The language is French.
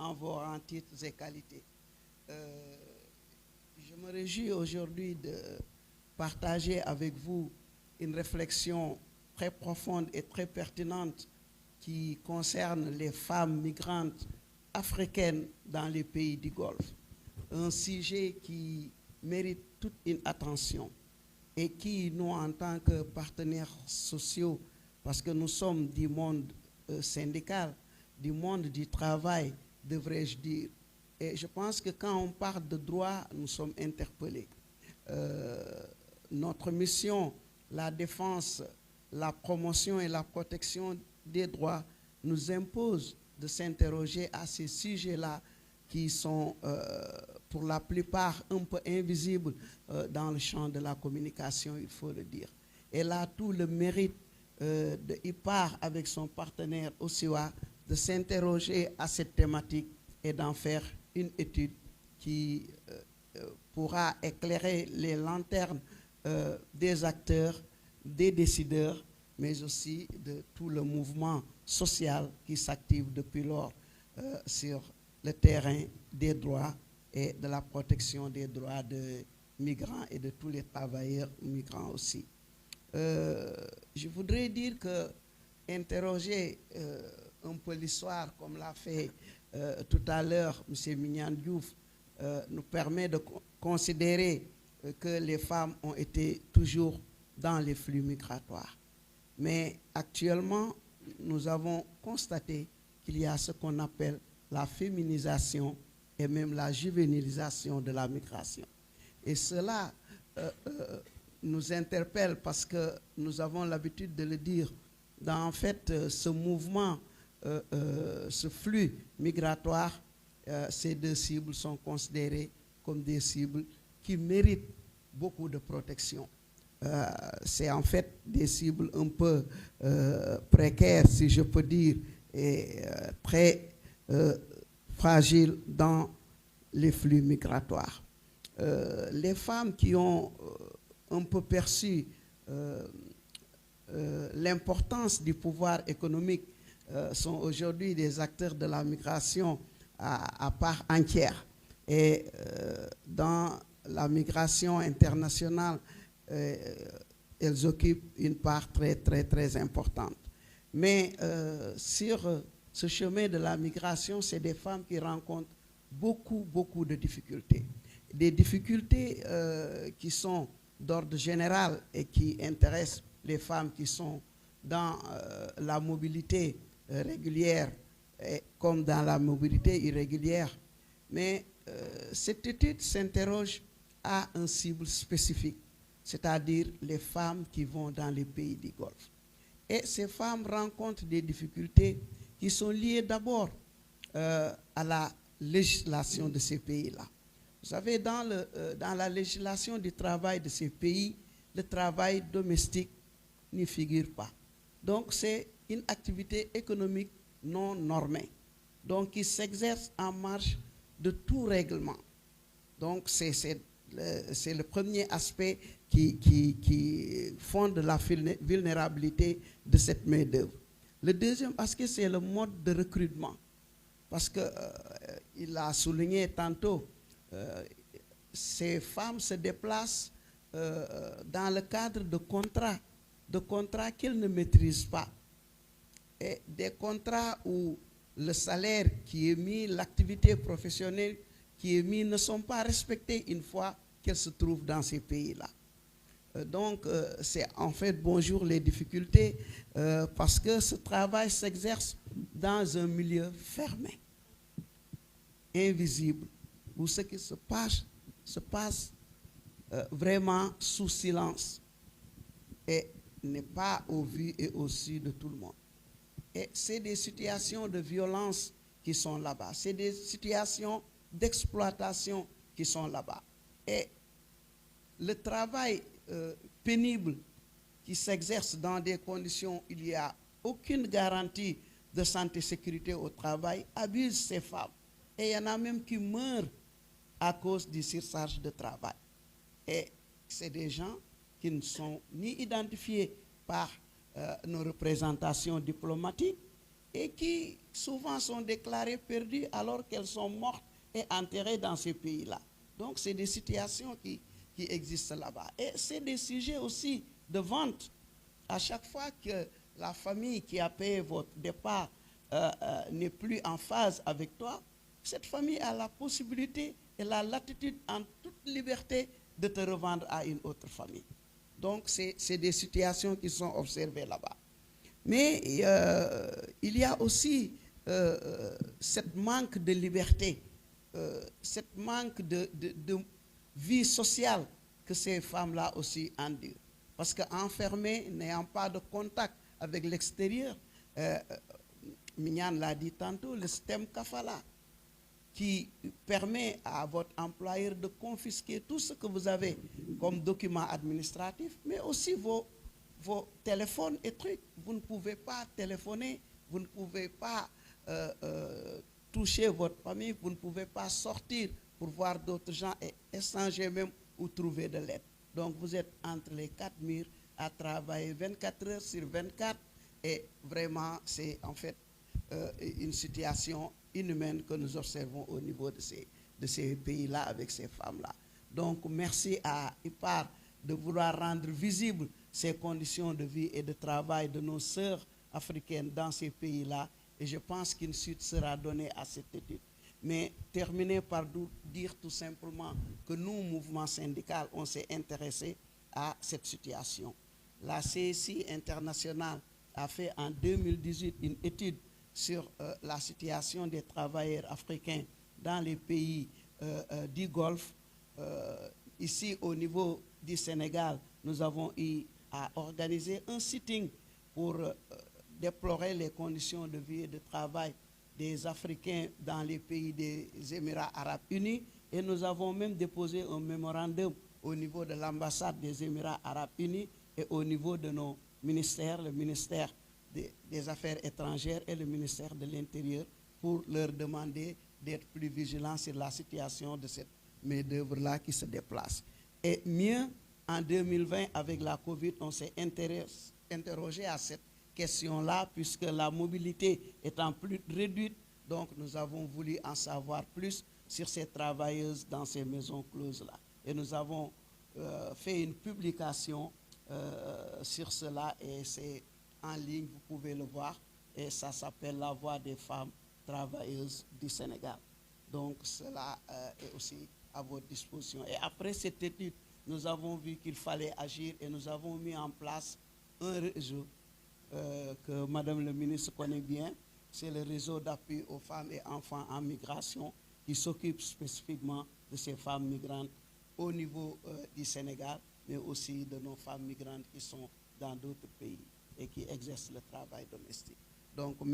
en vos rangs, titres et qualités. Je me réjouis aujourd'hui de partager avec vous une réflexion très profonde et très pertinente qui concerne les femmes migrantes africaines dans les pays du Golfe. Un sujet qui mérite toute une attention et qui, nous, en tant que partenaires sociaux, parce que nous sommes du monde syndical, du monde du travail, devrais-je dire. Et je pense que quand on parle de droit, nous sommes interpellés. Notre mission, la défense, la promotion et la protection des droits nous impose de s'interroger à ces sujets-là qui sont pour la plupart un peu invisibles dans le champ de la communication, il faut le dire. Elle a tout le mérite de IPAR avec son partenaire OSIWA de s'interroger à cette thématique et d'en faire une étude qui pourra éclairer les lanternes des acteurs, des décideurs, mais aussi de tout le mouvement social qui s'active depuis lors sur le terrain des droits et de la protection des droits des migrants et de tous les travailleurs migrants aussi. Je voudrais dire que interroger un peu l'histoire, comme l'a fait tout à l'heure M. Mignan Diouf, nous permet de considérer que les femmes ont été toujours dans les flux migratoires. Mais actuellement, nous avons constaté qu'il y a ce qu'on appelle la féminisation et même la juvénilisation de la migration. Et cela nous interpelle parce que nous avons l'habitude de le dire. Dans en fait, ce mouvement, ce flux migratoire, ces deux cibles sont considérées comme des cibles qui méritent beaucoup de protection. C'est en fait des cibles un peu précaires, si je peux dire, et très fragiles dans les flux migratoires. Les femmes qui ont un peu perçu l'importance du pouvoir économique sont aujourd'hui des acteurs de la migration à part entière. Et dans la migration internationale, elles occupent une part très importante. Mais sur ce chemin de la migration, c'est des femmes qui rencontrent beaucoup de difficultés. Des difficultés qui sont d'ordre général et qui intéressent les femmes qui sont dans la mobilité régulière comme dans la mobilité irrégulière. Mais cette étude s'interroge à un cible spécifique, c'est-à-dire les femmes qui vont dans les pays du Golfe. Et ces femmes rencontrent des difficultés qui sont liées d'abord à la législation de ces pays-là. Vous savez, dans la législation du travail de ces pays, le travail domestique n'y figure pas. Donc, c'est une activité économique non normée, donc qui s'exerce en marge de tout règlement. Donc, c'est le premier aspect qui fonde la vulnérabilité de cette main-d'œuvre. Le deuxième aspect, c'est le mode de recrutement. Parce qu'il a souligné tantôt, ces femmes se déplacent dans le cadre de contrats qu'elles ne maîtrisent pas. Et des contrats où le salaire qui est mis, l'activité professionnelle qui est mise ne sont pas respectées une fois qu'elles se trouvent dans ces pays-là. Donc, c'est en fait bonjour les difficultés parce que ce travail s'exerce dans un milieu fermé, invisible, où ce qui se passe vraiment sous silence et n'est pas au vu et au su de tout le monde. Et c'est des situations de violence qui sont là-bas. C'est des situations d'exploitation qui sont là-bas. Et le travail pénible qui s'exerce dans des conditions où il n'y a aucune garantie de santé et sécurité au travail abuse ces femmes. Et il y en a même qui meurent à cause du surcharge de travail. Et c'est des gens qui ne sont ni identifiés par nos représentations diplomatiques, et qui souvent sont déclarées perdues alors qu'elles sont mortes et enterrées dans ces pays-là. Donc c'est des situations qui existent là-bas. Et c'est des sujets aussi de vente. À chaque fois que la famille qui a payé votre départ n'est plus en phase avec toi, cette famille a la possibilité et la latitude en toute liberté de te revendre à une autre famille. Donc c'est des situations qui sont observées là-bas. Mais il y a aussi cette manque de liberté, cette manque de vie sociale que ces femmes-là aussi endurent. Parce qu'enfermées, n'ayant pas de contact avec l'extérieur, Mignane l'a dit tantôt, le système kafala, qui permet à votre employeur de confisquer tout ce que vous avez comme document administratif, mais aussi vos téléphones et trucs. Vous ne pouvez pas téléphoner, vous ne pouvez pas toucher votre famille, vous ne pouvez pas sortir pour voir d'autres gens et échanger même ou trouver de l'aide. Donc vous êtes entre les quatre murs à travailler 24 heures sur 24 et vraiment c'est en fait une situation inhumaine que nous observons au niveau de ces pays-là avec ces femmes-là. Donc merci à IPAR de vouloir rendre visible ces conditions de vie et de travail de nos sœurs africaines dans ces pays-là et je pense qu'une suite sera donnée à cette étude. Mais terminer par dire tout simplement que nous, mouvement syndical, on s'est intéressé à cette situation. La CSI internationale a fait en 2018 une étude sur la situation des travailleurs africains dans les pays du Golfe. Ici, au niveau du Sénégal, nous avons eu à organiser un sitting pour déplorer les conditions de vie et de travail des Africains dans les pays des Émirats arabes unis et nous avons même déposé un mémorandum au niveau de l'ambassade des Émirats arabes unis et au niveau de nos ministères, le ministère des Affaires étrangères et le ministère de l'Intérieur pour leur demander d'être plus vigilants sur la situation de cette main-d'œuvre-là qui se déplace. Et mieux, en 2020, avec la Covid, on s'est interrogé à cette question-là, puisque la mobilité étant plus réduite, donc nous avons voulu en savoir plus sur ces travailleuses dans ces maisons closes-là. Et nous avons fait une publication sur cela et c'est en ligne, vous pouvez le voir, et ça s'appelle La Voix des femmes travailleuses du Sénégal. Donc cela est aussi à votre disposition. Et après cette étude, nous avons vu qu'il fallait agir et nous avons mis en place un réseau que Madame le ministre connaît bien. C'est le réseau d'appui aux femmes et enfants en migration qui s'occupe spécifiquement de ces femmes migrantes au niveau du Sénégal, mais aussi de nos femmes migrantes qui sont dans d'autres pays et qui exercent le travail domestique. Donc,